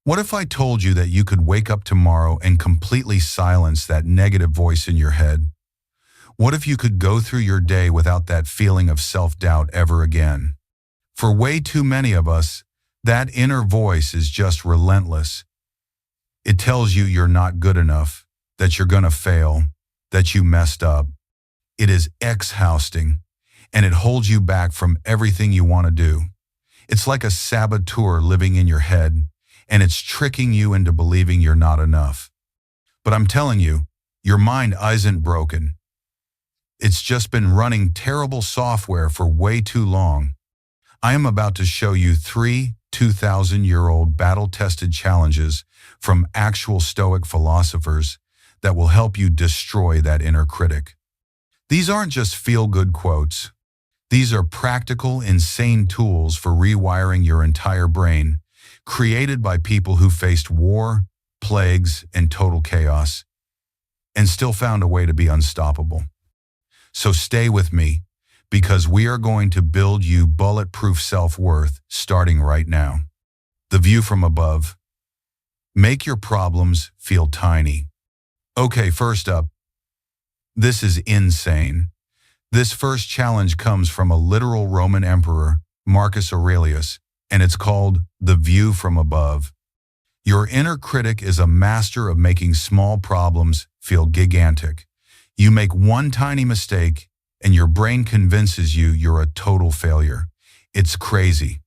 What if I told you that you could wake up tomorrow and completely silence that negative voice in your head? What if you could go through your day without that feeling of self-doubt ever again? For way too many of us, that inner voice is just relentless. It tells you you're not good enough, that you're gonna fail, that you messed up. It is exhausting, and it holds you back from everything you want to do. It's like a saboteur living in your head, and it's tricking you into believing you're not enough. But I'm telling you, your mind isn't broken. It's just been running terrible software for way too long. I am about to show you 3 2,000-year-old battle-tested challenges from actual Stoic philosophers that will help you destroy that inner critic. These aren't just feel-good quotes. These are practical, insane tools for rewiring your entire brain, created by people who faced war, plagues, and total chaos, and still found a way to be unstoppable. So stay with me, because we are going to build you bulletproof self-worth starting right now. The view from above. Make your problems feel tiny. Okay, first up, this is insane. This first challenge comes from a literal Roman emperor, Marcus Aurelius, and it's called the view from above. Your inner critic is a master of making small problems feel gigantic. You make one tiny mistake, and your brain convinces you you're a total failure. It's crazy.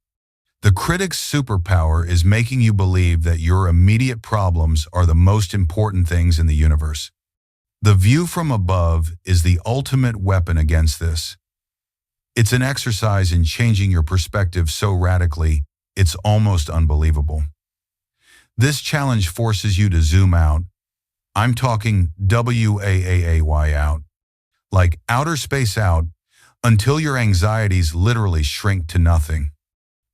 The critic's superpower is making you believe that your immediate problems are the most important things in the universe. The view from above is the ultimate weapon against this. It's an exercise in changing your perspective so radically, it's almost unbelievable. This challenge forces you to zoom out. I'm talking WAAAY out. Like outer space out, until your anxieties literally shrink to nothing.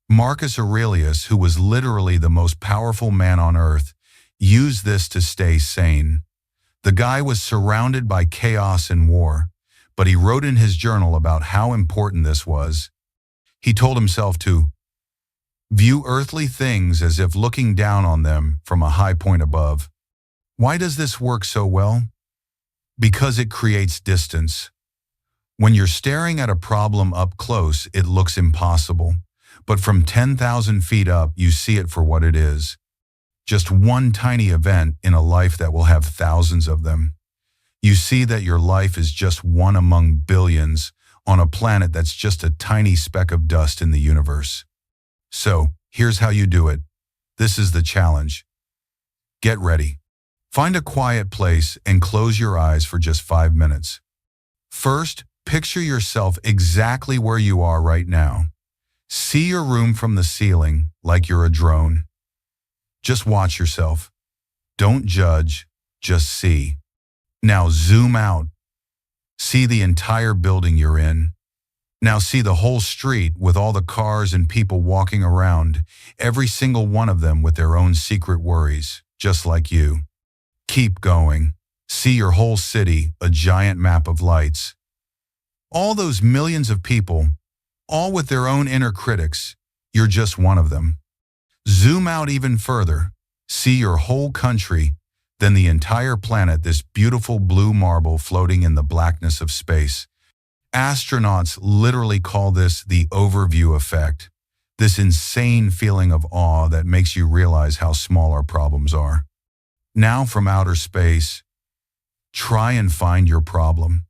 Marcus Aurelius, who was literally the most powerful man on earth, used this to stay sane. The guy was surrounded by chaos and war, but he wrote in his journal about how important this was. He told himself to view earthly things as if looking down on them from a high point above. Why does this work so well? Because it creates distance. When you're staring at a problem up close, it looks impossible. But from 10,000 feet up, you see it for what it is. Just one tiny event in a life that will have thousands of them. You see that your life is just one among billions on a planet that's just a tiny speck of dust in the universe. So, here's how you do it. This is the challenge. Get ready. Find a quiet place and close your eyes for just 5 minutes. First, picture yourself exactly where you are right now. See your room from the ceiling like you're a drone. Just watch yourself. Don't judge, just see. Now zoom out. See the entire building you're in. Now see the whole street with all the cars and people walking around, every single one of them with their own secret worries, just like you. Keep going. See your whole city, a giant map of lights. All those millions of people, all with their own inner critics, you're just one of them. Zoom out even further. See your whole country, then the entire planet, this beautiful blue marble floating in the blackness of space. Astronauts literally call this the overview effect, this insane feeling of awe that makes you realize how small our problems are. Now from outer space, try and find your problem.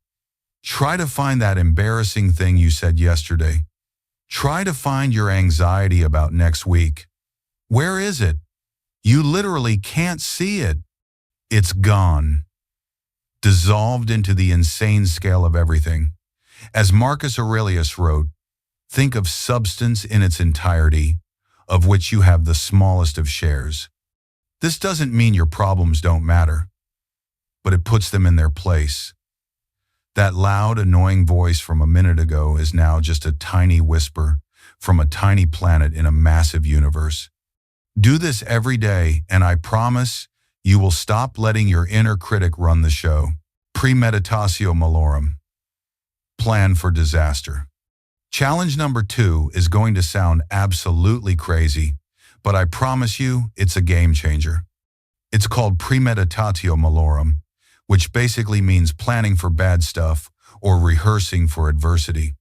Try to find that embarrassing thing you said yesterday. Try to find your anxiety about next week. Where is it? You literally can't see it. It's gone. Dissolved into the insane scale of everything. As Marcus Aurelius wrote, think of substance in its entirety, of which you have the smallest of shares. This doesn't mean your problems don't matter, but it puts them in their place. That loud, annoying voice from a minute ago is now just a tiny whisper from a tiny planet in a massive universe. Do this every day, and I promise you will stop letting your inner critic run the show. Premeditatio malorum. Plan for disaster. Challenge number 2 is going to sound absolutely crazy, but I promise you it's a game changer. It's called premeditatio malorum, which basically means planning for bad stuff or rehearsing for adversity.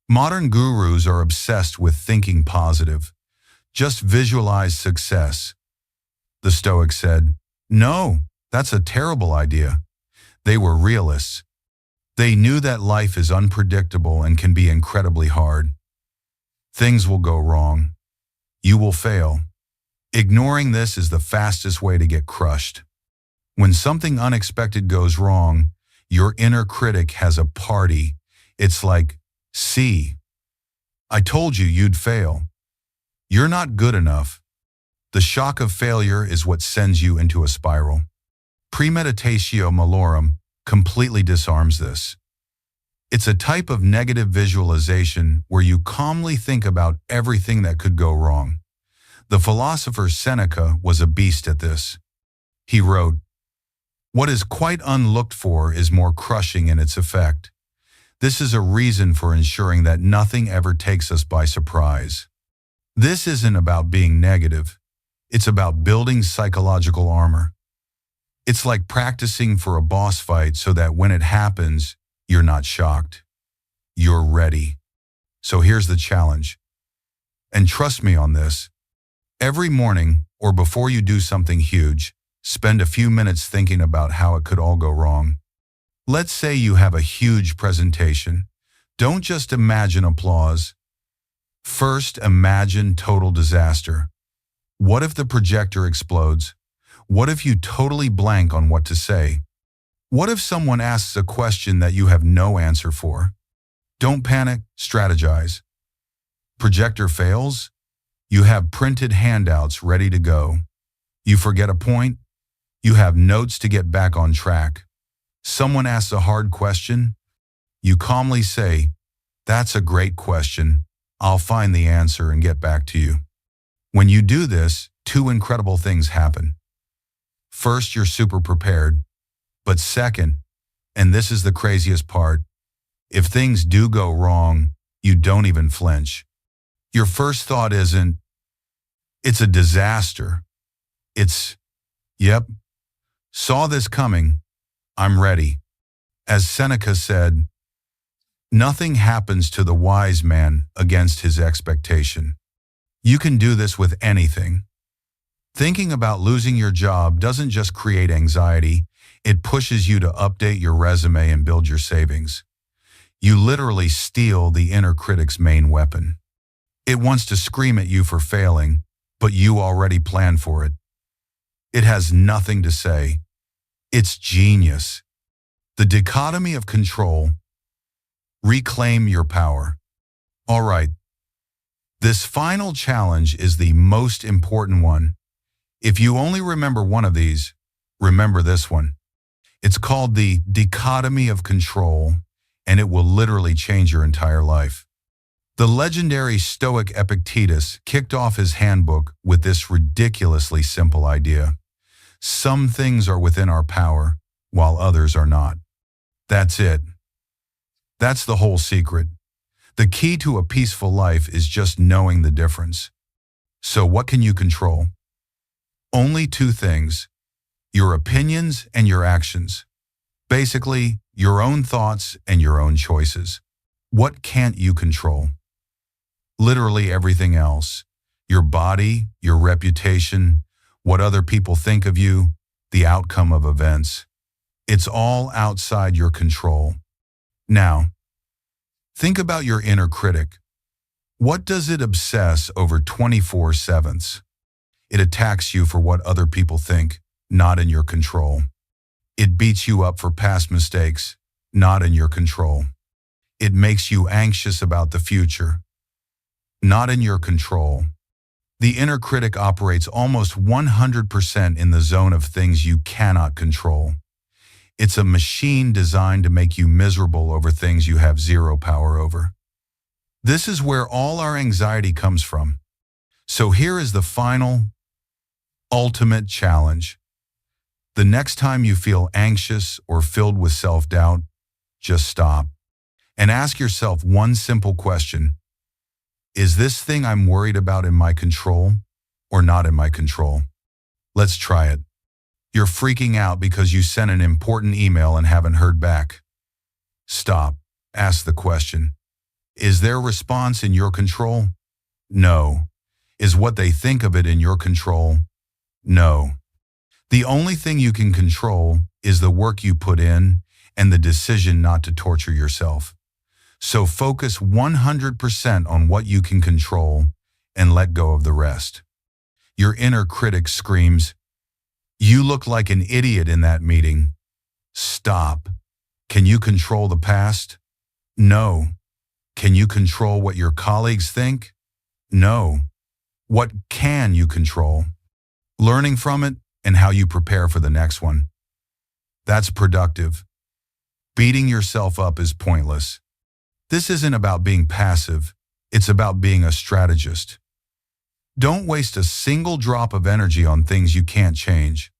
Modern gurus are obsessed with thinking positive. Just visualize success. The Stoics said, no, that's a terrible idea. They were realists. They knew that life is unpredictable and can be incredibly hard. Things will go wrong. You will fail. Ignoring this is the fastest way to get crushed. When something unexpected goes wrong, your inner critic has a party. It's like, see, I told you you'd fail. You're not good enough. The shock of failure is what sends you into a spiral. Premeditatio malorum completely disarms this. It's a type of negative visualization where you calmly think about everything that could go wrong. The philosopher Seneca was a beast at this. He wrote, "What is quite unlooked for is more crushing in its effect. This is a reason for ensuring that nothing ever takes us by surprise." This isn't about being negative. It's about building psychological armor. It's like practicing for a boss fight so that when it happens, you're not shocked. You're ready. So here's the challenge. And trust me on this. Every morning, or before you do something huge, spend a few minutes thinking about how it could all go wrong. Let's say you have a huge presentation. Don't just imagine applause. First, imagine total disaster. What if the projector explodes? What if you totally blank on what to say? What if someone asks a question that you have no answer for? Don't panic, strategize. Projector fails? You have printed handouts ready to go. You forget a point? You have notes to get back on track. Someone asks a hard question? You calmly say, "That's a great question. I'll find the answer and get back to you." When you do this, two incredible things happen. First, you're super prepared. But second, and this is the craziest part, if things do go wrong, you don't even flinch. Your first thought isn't, "It's a disaster." It's, "Yep, saw this coming. I'm ready." As Seneca said, "Nothing happens to the wise man against his expectation." You can do this with anything. Thinking about losing your job doesn't just create anxiety, it pushes you to update your resume and build your savings. You literally steal the inner critic's main weapon. It wants to scream at you for failing, but you already planned for it. It has nothing to say. It's genius. The dichotomy of control. Reclaim your power. All right. This final challenge is the most important one. If you only remember one of these, remember this one. It's called the dichotomy of control, and it will literally change your entire life. The legendary Stoic Epictetus kicked off his handbook with this ridiculously simple idea. Some things are within our power, while others are not. That's it. That's the whole secret. The key to a peaceful life is just knowing the difference. So what can you control? Only two things: your opinions and your actions. Basically, your own thoughts and your own choices. What can't you control? Literally everything else. Your body, your reputation, what other people think of you, the outcome of events. It's all outside your control. Now, think about your inner critic. What does it obsess over 24/7? It attacks you for what other people think, not in your control. It beats you up for past mistakes, not in your control. It makes you anxious about the future, not in your control. The inner critic operates almost 100% in the zone of things you cannot control. It's a machine designed to make you miserable over things you have zero power over. This is where all our anxiety comes from. So here is the final, ultimate challenge. The next time you feel anxious or filled with self-doubt, just stop and ask yourself one simple question. Is this thing I'm worried about in my control, or not in my control? Let's try it. You're freaking out because you sent an important email and haven't heard back. Stop. Ask the question. Is their response in your control? No. Is what they think of it in your control? No. The only thing you can control is the work you put in and the decision not to torture yourself. So focus 100% on what you can control and let go of the rest. Your inner critic screams, "You look like an idiot in that meeting." Stop. Can you control the past? No. Can you control what your colleagues think? No. What can you control? Learning from it and how you prepare for the next one. That's productive. Beating yourself up is pointless. This isn't about being passive. It's about being a strategist. Don't waste a single drop of energy on things you can't change.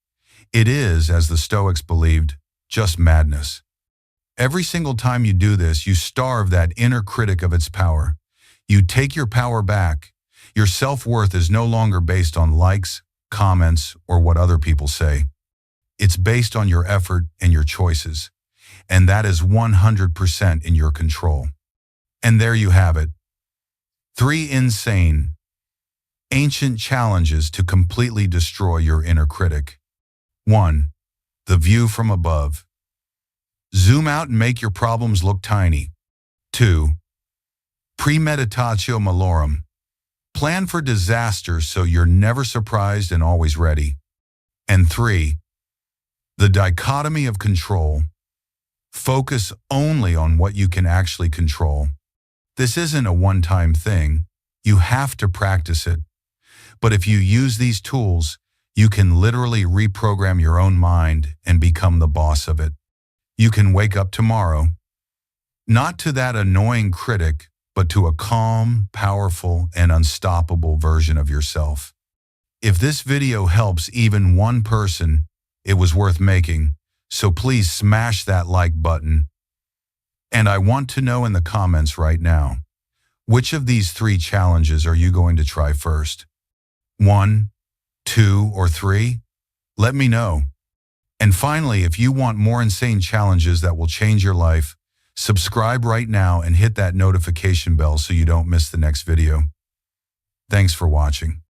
It is, as the Stoics believed, just madness. Every single time you do this, you starve that inner critic of its power. You take your power back. Your self-worth is no longer based on likes, comments, or what other people say. It's based on your effort and your choices. And that is 100% in your control. And there you have it. 3 insane, ancient challenges to completely destroy your inner critic. 1. The view from above. Zoom out and make your problems look tiny. 2. Premeditatio malorum. Plan for disaster so you're never surprised and always ready. And 3. The dichotomy of control. Focus only on what you can actually control. This isn't a one-time thing. You have to practice it. But if you use these tools, you can literally reprogram your own mind and become the boss of it. You can wake up tomorrow, not to that annoying critic, but to a calm, powerful, and unstoppable version of yourself. If this video helps even one person, it was worth making, so please smash that like button. And I want to know in the comments right now, which of these 3 challenges are you going to try first? 1, 2, or 3? Let me know. And finally, if you want more insane challenges that will change your life, subscribe right now and hit that notification bell so you don't miss the next video. Thanks for watching.